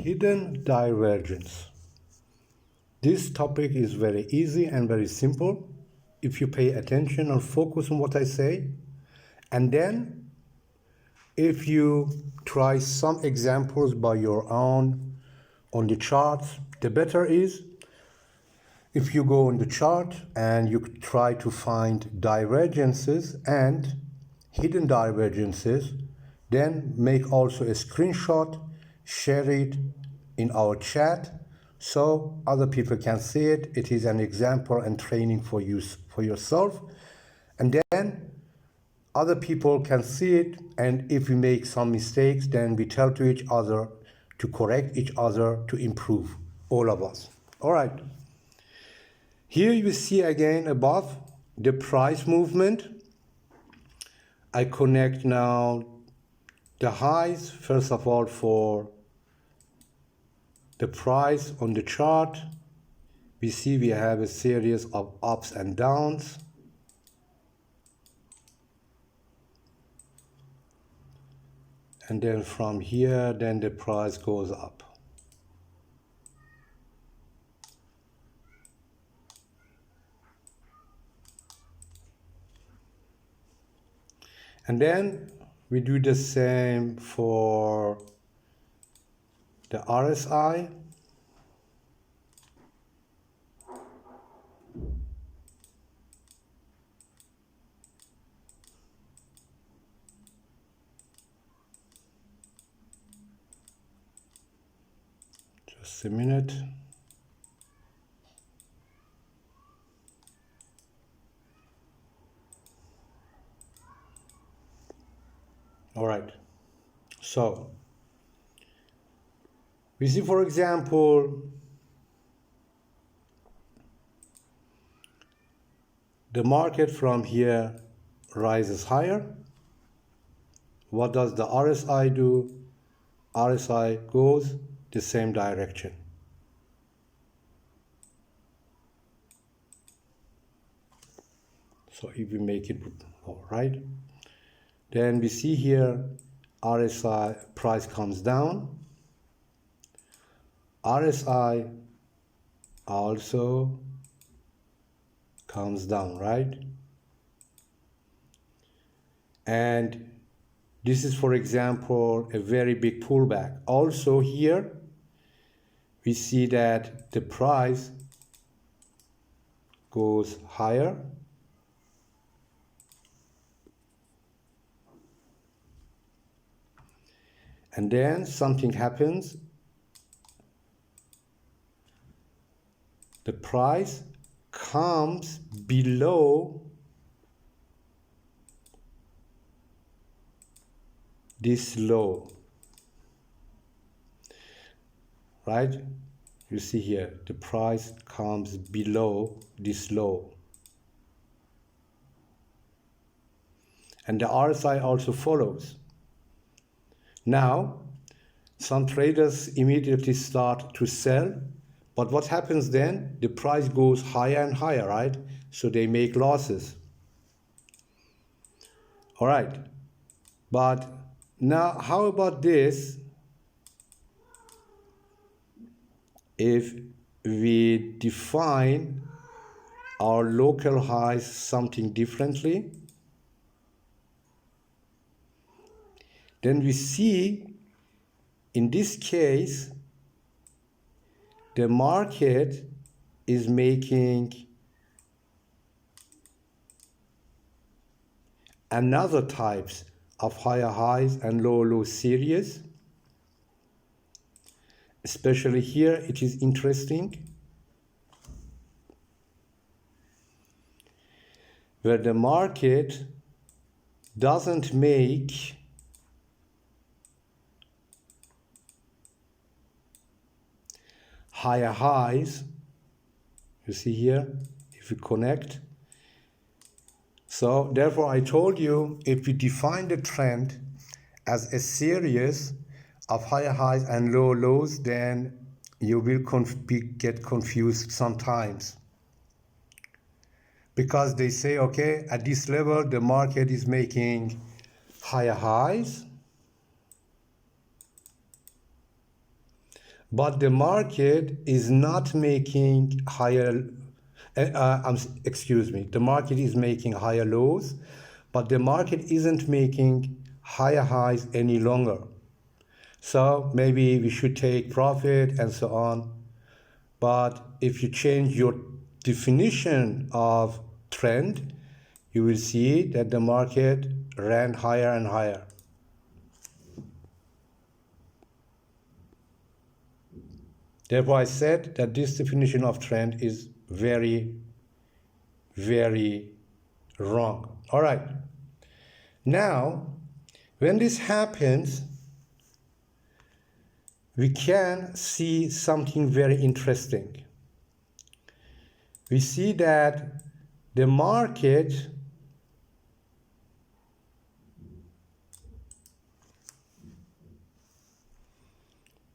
Hidden divergence. This topic is very easy and very simple if you pay attention and focus on what I say. And then if you try some examples by your own on the charts, the better is if you go on the chart and you try to find divergences and hidden divergences, then make also a screenshot, share it in our chat so other people can see it. It is an example and training for you, for yourself. And then other people can see it, and if we make some mistakes, then we tell to each other to correct each other to improve, all of us. All right. Here you see again above the price movement. I connect now the highs, first of all, for the price on the chart. We see we have a series of ups and downs. And then from here, then the price goes up. And then we do the same for the RSI. Just a minute. All right. So we see, for example, the market from here rises higher. What does the RSI do? RSI goes the same direction. So if we make it all right, then we see here RSI price comes down. RSI also comes down, right? And this is, for example, a very big pullback. Also here, we see that the price goes higher. And then something happens. The price comes below this low, right? You see here, the price comes below this low. And the RSI also follows. Now, some traders immediately start to sell, but what happens then? The price goes higher and higher, right? So they make losses. All right, but now how about this? If we define our local highs something differently, then we see in this case the market is making another types of higher highs and lower low series. Especially here it is interesting where the market doesn't make higher highs. You see here, if we connect. So therefore I told you, if we define the trend as a series of higher highs and lower lows, then you will get confused sometimes. Because they say, okay, at this level the market is making higher highs but the market is not making higher, excuse me, the market is making higher lows, but the market isn't making higher highs any longer. So maybe we should take profit and so on. But if you change your definition of trend, you will see that the market ran higher and higher. Therefore, I said that this definition of trend is very, very wrong. All right. Now, when this happens, we can see something very interesting. We see that the market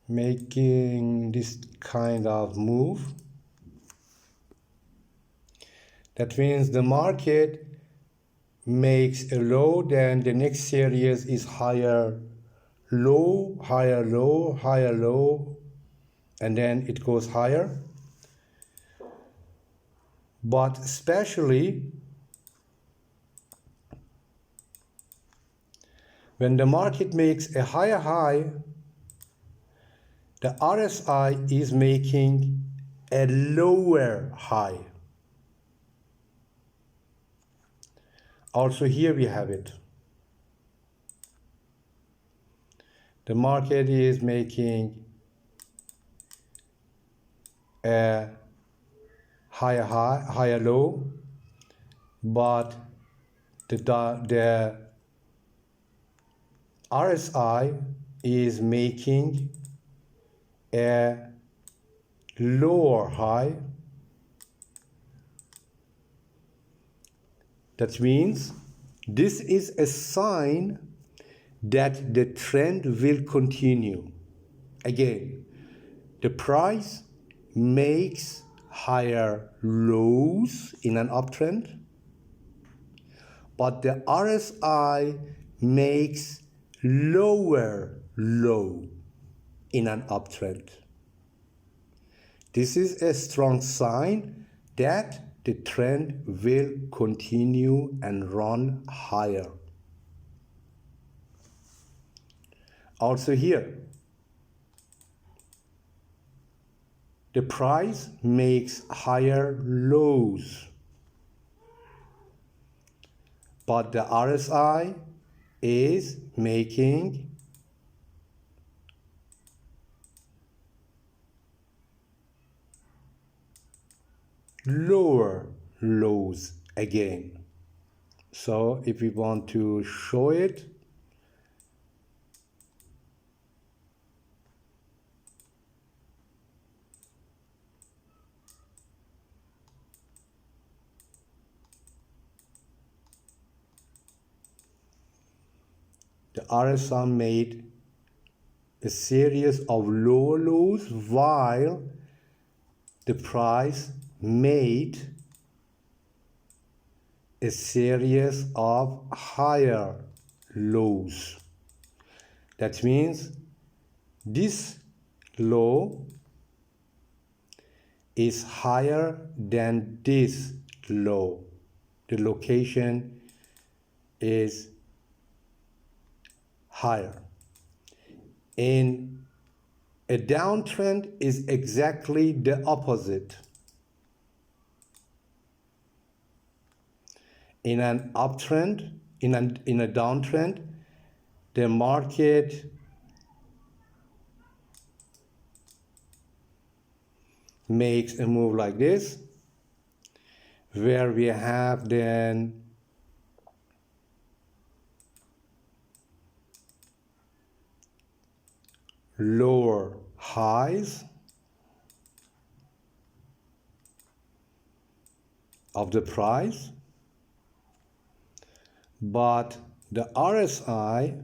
making this kind of move. That means the market makes a low, then the next series is higher low, higher low, higher low, and then it goes higher. But especially when the market makes a higher high, the RSI is making a lower high. Also here we have it. The market is making a higher high, higher low, but the RSI is making a lower high. That means this is a sign that the trend will continue. Again, the price makes higher lows in an uptrend, but the RSI makes lower low in an uptrend. This is a strong sign that the trend will continue and run higher. Also here, the price makes higher lows, but the RSI is making lower lows again. So if we want to show it, the RSI made a series of lower lows while the price made a series of higher lows. That means this low is higher than this low. The location is higher. In a downtrend is exactly the opposite. In an uptrend, in a downtrend, the market makes a move like this, where we have then lower highs of the price, but the RSI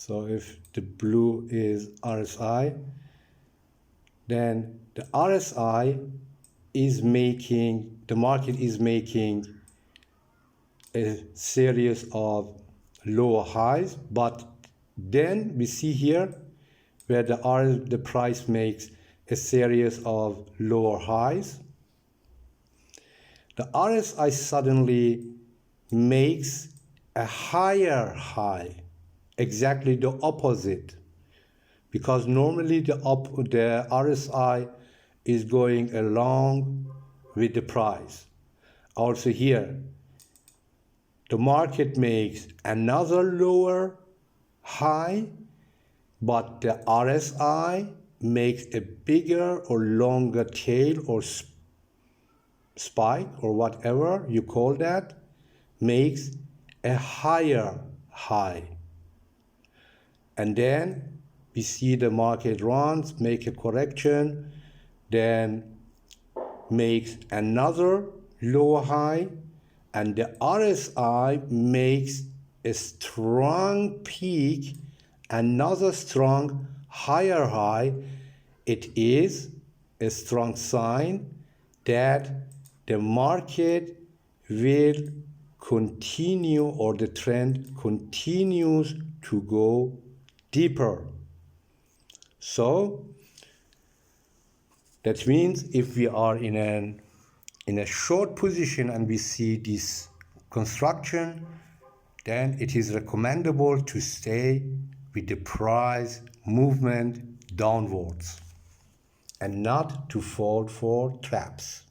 So if the blue is RSI, then the RSI is making, the market is making a series of lower highs, but then we see here where the price makes a series of lower highs. The RSI suddenly makes a higher high, exactly the opposite, because normally the RSI is going along with the price. Also here, the market makes another lower high, but the RSI makes a bigger or longer tail or spike or whatever you call that, makes a higher high. And then we see the market runs, make a correction, then makes another lower high, and the RSI makes a strong peak, another strong higher high. It is a strong sign that the market will continue, or the trend continues to go deeper. So that means if we are in a short position and we see this construction, then it is recommendable to stay with the price movement downwards and not to fall for traps.